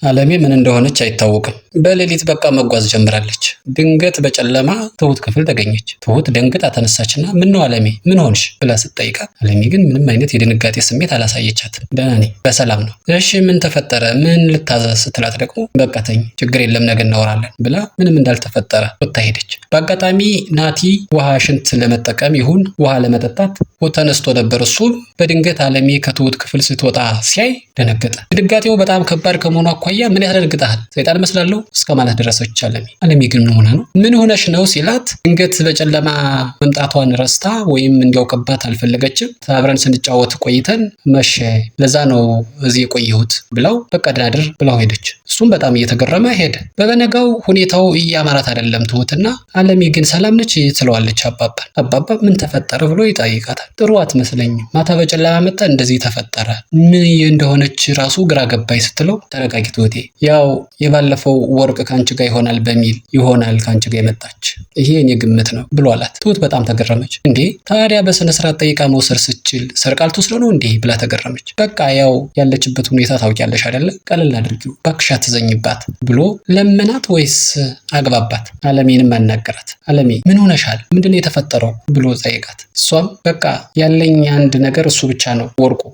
አለሜ ምን እንደሆነች አይታወቅም። በሌሊት በቃ መጓዝ ጀምራለች። ድንገት በጨለማ ትሁት ክፍል ተገኘች። ትሁት ደንግጣ ተነሳችና ምነው አለሜ ምን ሆንሽ ብላ ስትጠይቃት፣ አለሜ ግን ምንም አይነት የድንጋጤ ስሜት አላሳየቻትም። ደህና ነኝ፣ በሰላም ነው። እሺ ምን ተፈጠረ? ምን ልታዘዝ ስትላት ደግሞ በቃ ተኝ፣ ችግር የለም ነገ እናወራለን ብላ ምንም እንዳልተፈጠረ ወጥታ ሄደች። በአጋጣሚ ናቲ ውሃ ሽንት ለመጠቀም ይሁን ውሃ ለመጠጣት ተነስቶ ነበር። እሱም በድንገት አለሜ ከትሁት ክፍል ስትወጣ ሲያይ ደነገጠ። ድንጋጤው በጣም ከባድ ከመሆኑ አኳያ ምን ያስደነግጣል? ሰይጣን መስላለሁ እስከ ማለት ደረሰች አለሜ። አለሜ ግን ምን ሆና ነው? ምን ሆነሽ ነው ሲላት ድንገት በጨለማ መምጣቷን ረስታ ወይም እንዲያውቅባት አልፈለገችም። አብረን ስንጫወት ቆይተን መሸ፣ ለዛ ነው እዚህ የቆየሁት ብለው በቃ ድናድር ብለው ሄደች። እሱም በጣም እየተገረመ ሄደ። በበነጋው ሁኔታው እያማራት አይደለም ትሁትና አለሜ ግን ሰላም ነች ትለዋለች አባባን። አባባ ምን ተፈጠረ ብሎ ይጠይቃታል። ጥሩ አትመስለኝም፣ ማታ በጨለማ መጣ እንደዚህ ተፈጠረ፣ ምን እንደሆነች ራሱ ግራ ገባኝ ስትለው ተረጋጊ ትሁቴ፣ ያው የባለፈው ወርቅ ካንቺ ጋር ይሆናል በሚል ይሆናል ካንቺ ጋር የመጣች፣ ይሄ እኔ ግምት ነው ብሎ አላት። ትሁት በጣም ተገረመች። እንዴ ታዲያ በስነ ስርዓት ጠይቃ መውሰድ ስችል ሰርቃል ትወስደው ነው እንዴ ብላ ተገረመች። በቃ ያው ያለችበት ሁኔታ ታውቂያለሽ አይደለ? ቀለል አድርጊው ባክሽ አትዘኝባት ብሎ ለመናት ወይስ አግባባት? አለሜንም አናገራት። አለሜ ምን ሆነሻል? ምንድነው የተፈጠረው ብሎ ጠይቃት። እሷም በቃ ያለኝ አንድ ነገር እሱ ብቻ ነው፣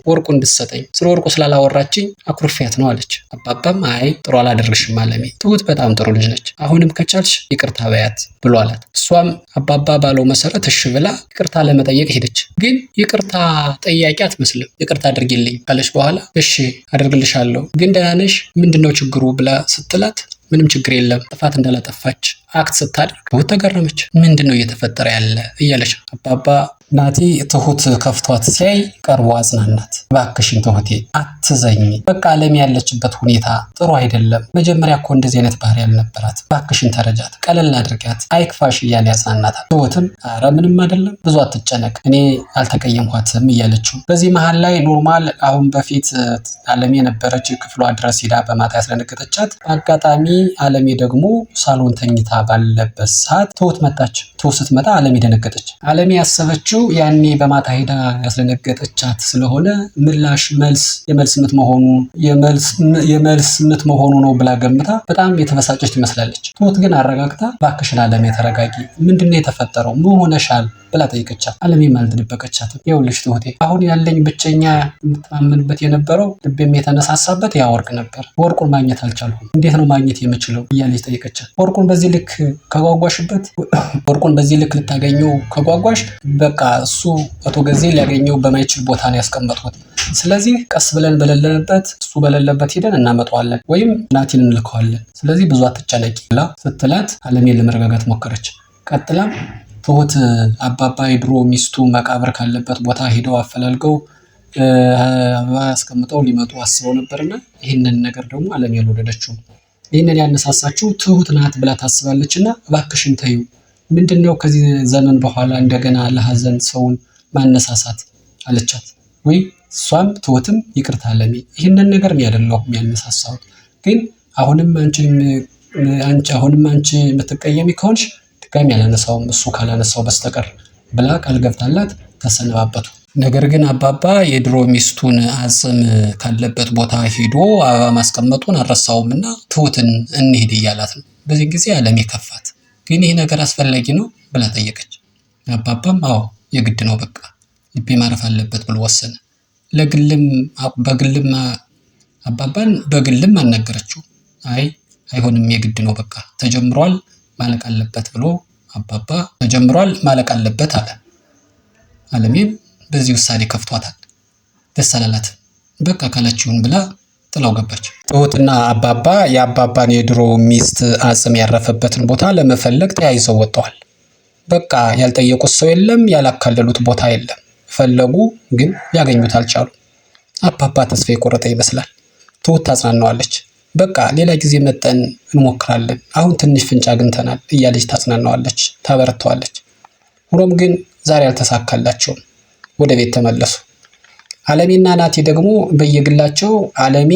ወርቁ እንድትሰጠኝ፣ ስለ ወርቁ ስላላወራችኝ አኩርፊያት ነው አለች። አባባም አይ ጥሩ አላደረግሽም አለሜ፣ ትሁት በጣም ጥሩ ልጅ ነች፣ አሁንም ከቻልሽ ይቅርታ በያት ብሎ አላት። እሷም አባባ ባለው መሰረት እሺ ብላ ይቅርታ ለመጠየቅ ሄደች። ግን ይቅርታ ጠያቂ አትመስልም። ይቅርታ አድርጊልኝ ካለች በኋላ እሺ አደርግልሻለሁ፣ ግን ደህና ነሽ? ምንድነው ችግሩ ብላ ስትላት ምንም ችግር የለም ጥፋት እንዳላጠፋች አክት ስታደርግ ትሁት ተገረመች። ምንድነው እየተፈጠረ ያለ እያለች አባባ ናቲ ትሁት ከፍቷት ሲያይ ቀርቦ አጽናናት። እባክሽን ትሁቴ አትዘኝ፣ በቃ አለሜ ያለችበት ሁኔታ ጥሩ አይደለም፣ መጀመሪያ እኮ እንደዚህ አይነት ባህሪ ያልነበራት፣ እባክሽን ተረጃት፣ ቀለል አድርጊያት፣ አይክፋሽ እያለ ያጽናናታል። ትሁትም ኧረ ምንም አይደለም ብዙ አትጨነቅ፣ እኔ አልተቀየምኳትም እያለችው፣ በዚህ መሀል ላይ ኖርማል አሁን በፊት አለሜ የነበረች ክፍሏ ድረስ ሄዳ በማታ ያስደነገጠቻት፣ አጋጣሚ አለሜ ደግሞ ሳሎን ተኝታ ባለበት ሰዓት ትሁት መጣች። ትሁት ስትመጣ አለሜ ደነገጠች። አለሜ ያሰበችው ያኔ በማታ ሄዳ ያስደነገጠቻት ስለሆነ ምላሽ የመልስ ምት መሆኑ ነው ብላ ገምታ በጣም የተበሳጨች ትመስላለች። ትሁት ግን አረጋግታ እባክሽን አለሜ ተረጋጊ፣ ምንድነው የተፈጠረው? ምን ሆነሻል ብላ ጠይቀቻት። አለሜም አልተደበቀቻትም። ይኸውልሽ ትሁቴ አሁን ያለኝ ብቸኛ የምተማመንበት የነበረው ልቤም የተነሳሳበት ያ ወርቅ ነበር። ወርቁን ማግኘት አልቻልኩም። እንዴት ነው ማግኘት የምችለው እያለች ጠይቀቻት። ወርቁን በዚህ ልክ ከጓጓሽበት፣ ወርቁን በዚህ ልክ ልታገኘው ከጓጓሽ በቃ እሱ አቶ ገዜ ሊያገኘው በማይችል ቦታ ነው ያስቀመጥኩት። ስለዚህ ቀስ ብለን እሱ በሌለበት ሄደን እናመጣዋለን ወይም ናቲን እንልከዋለን። ስለዚህ ብዙ አትጨነቂ ብላ ስትላት አለሜን ለመረጋጋት ሞከረች። ቀጥላም ትሁት አባባ የድሮ ሚስቱ መቃብር ካለበት ቦታ ሄደው አፈላልገው አበባ ያስቀምጠው ሊመጡ አስበው ነበርና ይህንን ነገር ደግሞ አለሜ አልወደደችውም። ይህንን ያነሳሳችው ትሁት ናት ብላ ታስባለችና እባክሽን ተይው፣ ምንድነው ከዚህ ዘመን በኋላ እንደገና ለሐዘን ሰውን ማነሳሳት አለቻት። ወይ እሷም ትሁትም ይቅርታ አለሜ፣ ይህንን ነገር ነው ያደረኩት የሚያነሳሳሁት፣ ግን አሁንም አንቺ የምትቀየሚ ከሆንሽ ድጋሚ አላነሳውም እሱ ካላነሳው በስተቀር ብላ ቃል ገብታላት ተሰነባበቱ። ነገር ግን አባባ የድሮ ሚስቱን አጽም ካለበት ቦታ ሄዶ አበባ ማስቀመጡን አልረሳውምና ትሁትን እንሂድ እያላት ነው። በዚህ ጊዜ አለሜ ከፋት። ግን ይህ ነገር አስፈላጊ ነው ብላ ጠየቀች። አባባም አዎ የግድ ነው፣ በቃ ልቤ ማረፍ አለበት ብሎ ወሰነ። አባባን በግልም አናገረችው። አይሆንም የግድ ነው፣ በቃ ተጀምሯል ማለቅ አለበት ብሎ አባባ ተጀምሯል ማለቅ አለበት አለ። አለሜም በዚህ ውሳኔ ከፍቷታል፣ ደስ አላላትም። በቃ ካላችሁን ብላ ጥላው ገባች። ትሁትና አባባ የአባባን የድሮ ሚስት አጽም ያረፈበትን ቦታ ለመፈለግ ተያይዘው ወጥተዋል። በቃ ያልጠየቁት ሰው የለም፣ ያላካለሉት ቦታ የለም። ፈለጉ ግን ሊያገኙት አልቻሉ። አባባ ተስፋ የቆረጠ ይመስላል። ትሁት ታጽናናዋለች። በቃ ሌላ ጊዜ መጠን እንሞክራለን፣ አሁን ትንሽ ፍንጭ አግኝተናል እያለች ታጽናናዋለች፣ ታበረታዋለች። ሆኖም ግን ዛሬ አልተሳካላቸውም። ወደ ቤት ተመለሱ። አለሜና ናቲ ደግሞ በየግላቸው አለሜ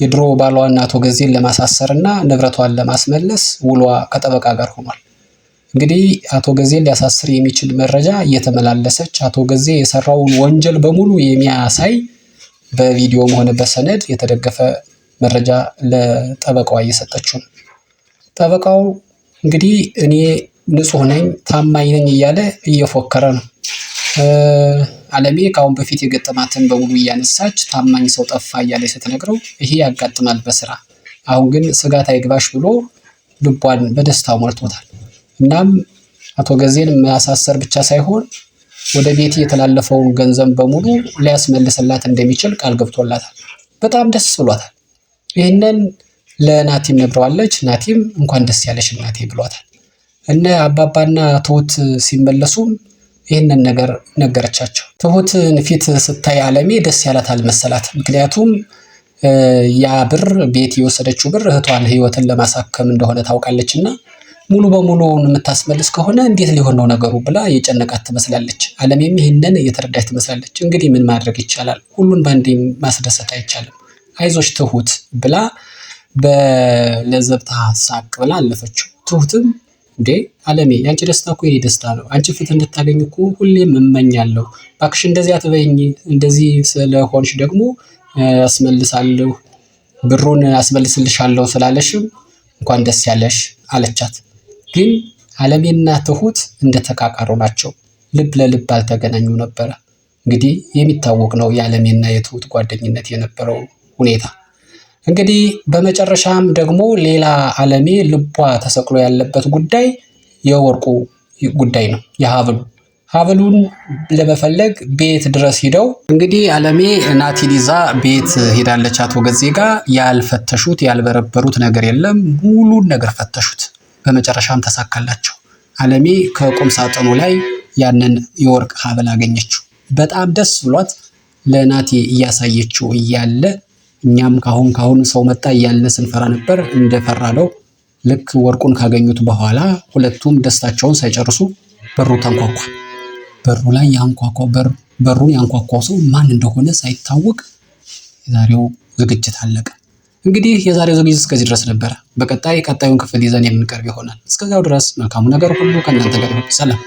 የድሮ ባሏን አቶ ገዜን ለማሳሰርና ንብረቷን ለማስመለስ ውሏ ከጠበቃ ጋር ሆኗል። እንግዲህ አቶ ገዜን ሊያሳስር የሚችል መረጃ እየተመላለሰች አቶ ገዜ የሰራውን ወንጀል በሙሉ የሚያሳይ በቪዲዮም ሆነ በሰነድ የተደገፈ መረጃ ለጠበቃዋ እየሰጠችው ነው። ጠበቃው እንግዲህ እኔ ንጹህ ነኝ ታማኝ ነኝ እያለ እየፎከረ ነው። አለሜ ከአሁን በፊት የገጠማትን በሙሉ እያነሳች ታማኝ ሰው ጠፋ እያለች ስትነግረው ይሄ ያጋጥማል በስራ አሁን ግን ስጋት አይግባሽ ብሎ ልቧን በደስታ ሞልቶታል። እናም አቶ ገዜን ማሳሰር ብቻ ሳይሆን ወደ ቤት የተላለፈውን ገንዘብ በሙሉ ሊያስመልስላት እንደሚችል ቃል ገብቶላታል። በጣም ደስ ብሏታል። ይህንን ለናቲም ነግረዋለች። ናቲም እንኳን ደስ ያለሽ እናቴ ብሏታል። እነ አባባና ትሁት ሲመለሱም ይህንን ነገር ነገረቻቸው። ትሁትን ፊት ስታይ አለሜ ደስ ያላት አልመሰላት። ምክንያቱም ያ ብር ቤት የወሰደችው ብር እህቷን ህይወትን ለማሳከም እንደሆነ ታውቃለች እና ሙሉ በሙሉ የምታስመልስ ከሆነ እንዴት ሊሆን ነው ነገሩ ብላ የጨነቃት ትመስላለች። አለሜም ይህንን እየተረዳች ትመስላለች። እንግዲህ ምን ማድረግ ይቻላል? ሁሉን በአንዴ ማስደሰት አይቻልም። አይዞች ትሁት ብላ በለዘብታ ሳቅ ብላ አለፈችው። ትሁትም እንዴ አለሜ ያንቺ ደስታ እኮ የኔ ደስታ ነው። አንቺ ፍትህ እንድታገኝ እኮ ሁሌም እመኛለሁ። እባክሽ እንደዚህ አትበይኝ። እንደዚህ ስለሆንሽ ደግሞ አስመልሳለሁ ብሩን አስመልስልሻለሁ ስላለሽም እንኳን ደስ ያለሽ አለቻት። ግን አለሜና ትሁት እንደተቃቃሩ ናቸው። ልብ ለልብ አልተገናኙ ነበረ። እንግዲህ የሚታወቅ ነው የአለሜና የትሁት ጓደኝነት የነበረው ሁኔታ። እንግዲህ በመጨረሻም ደግሞ ሌላ አለሜ ልቧ ተሰቅሎ ያለበት ጉዳይ የወርቁ ጉዳይ ነው። ሀብሉን ለመፈለግ ቤት ድረስ ሂደው እንግዲህ አለሜ ናቲን ይዛ ቤት ሄዳለች። አቶ ገዜ ጋር ያልፈተሹት ያልበረበሩት ነገር የለም። ሙሉን ነገር ፈተሹት። በመጨረሻም ተሳካላቸው። አለሜ ከቁም ሳጥኑ ላይ ያንን የወርቅ ሀብል አገኘችው። በጣም ደስ ብሏት ለናቲ እያሳየችው እያለ እኛም ካሁን ሰው መጣ እያለ ስንፈራ ነበር። እንደፈራ ነው። ልክ ወርቁን ካገኙት በኋላ ሁለቱም ደስታቸውን ሳይጨርሱ በሩ ተንኳኳ። በሩ ላይ በሩን ያንኳኳው ሰው ማን እንደሆነ ሳይታወቅ የዛሬው ዝግጅት አለቀ። እንግዲህ የዛሬው ዝግጅት እስከዚህ ድረስ ነበረ። በቀጣዩን ክፍል ይዘን የምንቀርብ ይሆናል። እስከዚያው ድረስ መልካሙ ነገር ሁሉ ከእናንተ ጋር ይሁን። ሰላም።